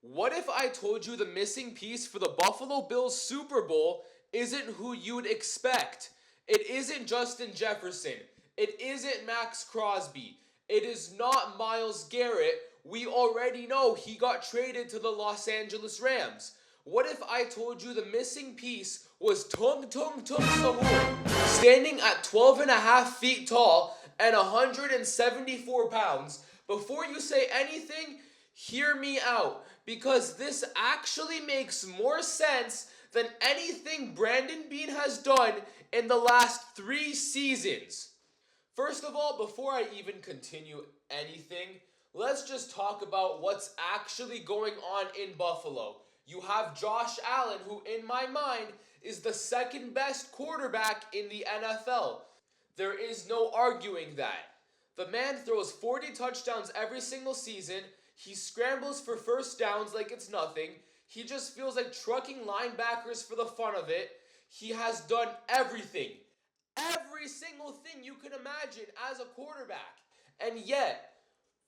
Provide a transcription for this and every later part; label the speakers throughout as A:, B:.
A: What if I told you the missing piece for the Buffalo Bills Super Bowl isn't who you'd expect? It isn't Justin Jefferson. It isn't Max Crosby. It is not Myles Garrett. We already know he got traded to the Los Angeles Rams. What if I told you the missing piece was Tung Sahur, standing at 12 and a half feet tall and 174 pounds? Before you say anything, hear me out, because this actually makes more sense than anything Brandon Beane has done in the last 3 seasons. First of all, before I even continue anything, let's just talk about what's actually going on in Buffalo. You have Josh Allen, who in my mind is the second best quarterback in the NFL. There is no arguing that. The man throws 40 touchdowns every single season. He scrambles for first downs like it's nothing. He just feels like trucking linebackers for the fun of it. He has done everything. Every single thing you can imagine as a quarterback. And yet,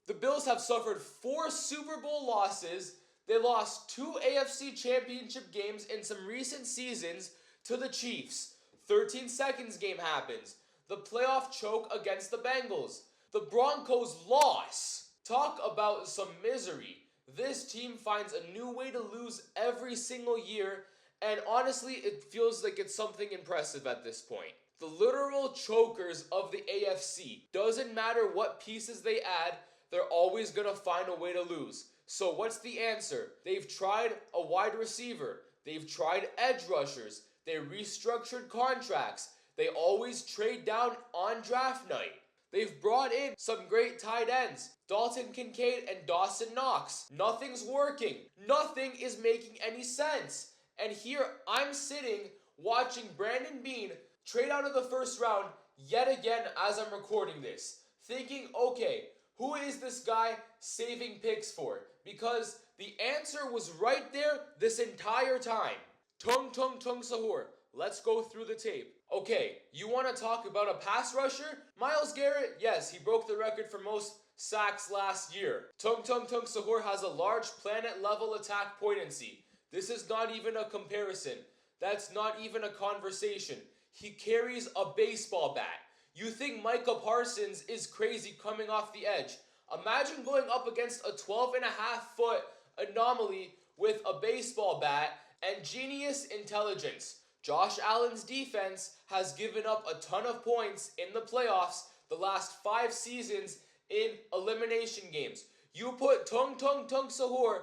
A: the Bills have suffered 4 Super Bowl losses. They lost 2 AFC Championship games in some recent seasons to the Chiefs. 13 seconds game happens. The playoff choke against the Bengals. The Broncos loss. Talk about some misery. This team finds a new way to lose every single year, and honestly, it feels like it's something impressive at this point. The literal chokers of the AFC. Doesn't matter what pieces they add, they're always going to find a way to lose. So what's the answer? They've tried a wide receiver. They've tried edge rushers. They restructured contracts. They always trade down on draft night. They've brought in some great tight ends, Dalton Kincaid and Dawson Knox. Nothing's working. Nothing is making any sense. And here I'm sitting watching Brandon Beane trade out of the first round yet again as I'm recording this, thinking, okay, who is this guy saving picks for? Because the answer was right there this entire time. Tung Sahur. Let's go through the tape. Okay, you want to talk about a pass rusher? Myles Garrett, yes, he broke the record for most sacks last year. Tung Sahur has a large planet-level attack potency. This is not even a comparison. That's not even a conversation. He carries a baseball bat. You think Micah Parsons is crazy coming off the edge. Imagine going up against a 12.5-foot anomaly with a baseball bat and genius intelligence. Josh Allen's defense has given up a ton of points in the playoffs the last 5 seasons in elimination games. You put Tung Sahur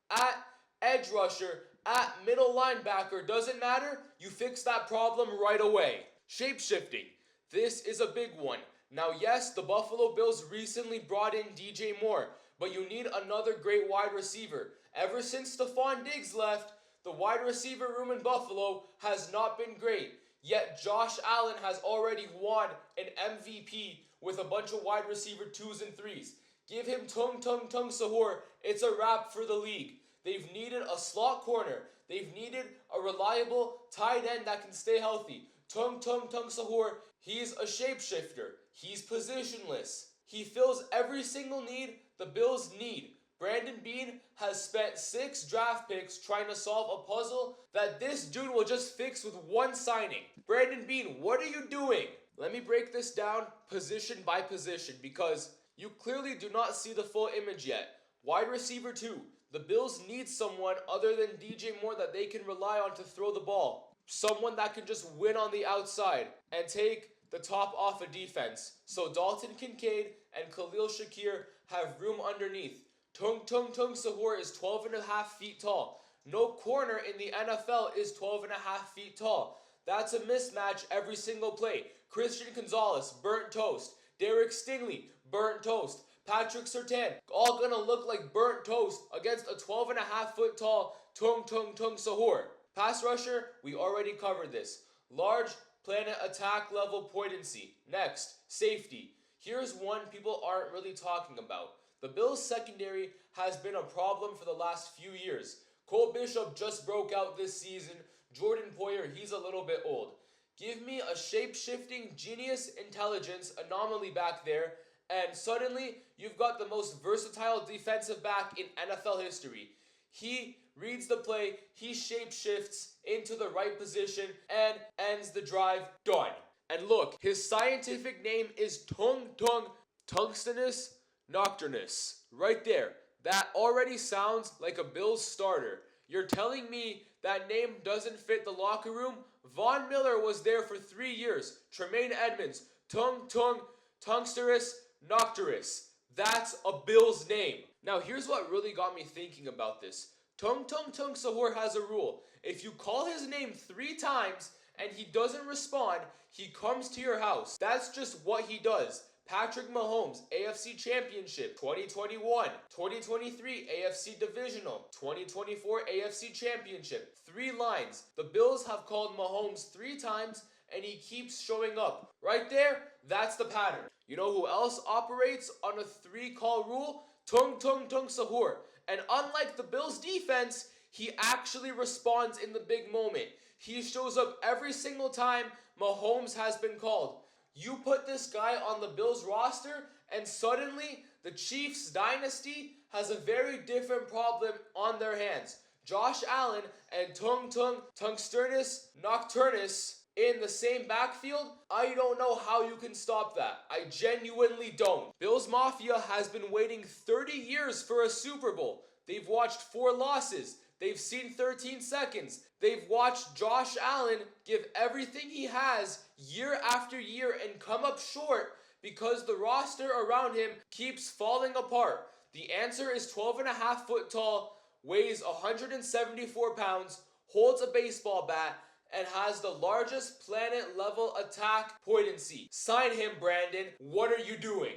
A: at edge rusher, at middle linebacker, doesn't matter, you fix that problem right away. Shape-shifting. This is a big one. Now yes, the Buffalo Bills recently brought in DJ Moore, but you need another great wide receiver. Ever since Stephon Diggs left, the wide receiver room in Buffalo has not been great. Yet Josh Allen has already won an MVP with a bunch of wide receiver 2s and 3s. Give him Tung Sahur, it's a wrap for the league. They've needed a slot corner. They've needed a reliable tight end that can stay healthy. Tung Sahur, he's a shapeshifter. He's positionless. He fills every single need the Bills need. Brandon Beane has spent 6 draft picks trying to solve a puzzle that this dude will just fix with one signing. Brandon Beane, what are you doing? Let me break this down position by position because you clearly do not see the full image yet. Wide receiver 2. The Bills need someone other than DJ Moore that they can rely on to throw the ball. Someone that can just win on the outside and take the top off a defense. So Dalton Kincaid and Khalil Shakir have room underneath. Tung Sahur is 12.5 feet tall. No corner in the NFL is 12.5 feet tall. That's a mismatch every single play. Christian Gonzalez, burnt toast. Derek Stingley, burnt toast. Patrick Surtain, all gonna look like burnt toast against a 12.5-foot tall Tung Sahur. Pass rusher, we already covered this. Large planet attack level potency. Next, safety. Here's one people aren't really talking about. The Bills' secondary has been a problem for the last few years. Cole Bishop just broke out this season. Jordan Poyer, he's a little bit old. Give me a shape-shifting genius intelligence anomaly back there, and suddenly you've got the most versatile defensive back in NFL history. He reads the play, he shape shifts into the right position and ends the drive. Done. And look, his scientific name is Tung Tungstenus Nocturnus. Right there. That already sounds like a Bills starter. You're telling me that name doesn't fit the locker room? Von Miller was there for 3 years. Tremaine Edmonds, Tungsterus Nocturus. That's a Bills name. Now here's what really got me thinking about this. Tung Sahur has a rule. If you call his name 3 times and he doesn't respond, he comes to your house. That's just what he does. Patrick Mahomes, AFC Championship, 2021, 2023 AFC Divisional, 2024 AFC Championship. 3 lines. The Bills have called Mahomes 3 times and he keeps showing up. Right there, that's the pattern. You know who else operates on a 3-call rule? Tung Sahur. And unlike the Bills defense, he actually responds in the big moment. He shows up every single time Mahomes has been called. You put this guy on the Bills roster, and suddenly the Chiefs dynasty has a very different problem on their hands. Josh Allen and Tungsternus Nocturnus in the same backfield, I don't know how you can stop that. I genuinely don't. Bills Mafia has been waiting 30 years for a Super Bowl. They've watched 4 losses. They've seen 13 seconds. They've watched Josh Allen give everything he has year after year and come up short because the roster around him keeps falling apart. The answer is 12 and a half foot tall, weighs 174 pounds, holds a baseball bat, and has the largest planet level attack potency. Sign him, Brandon. What are you doing?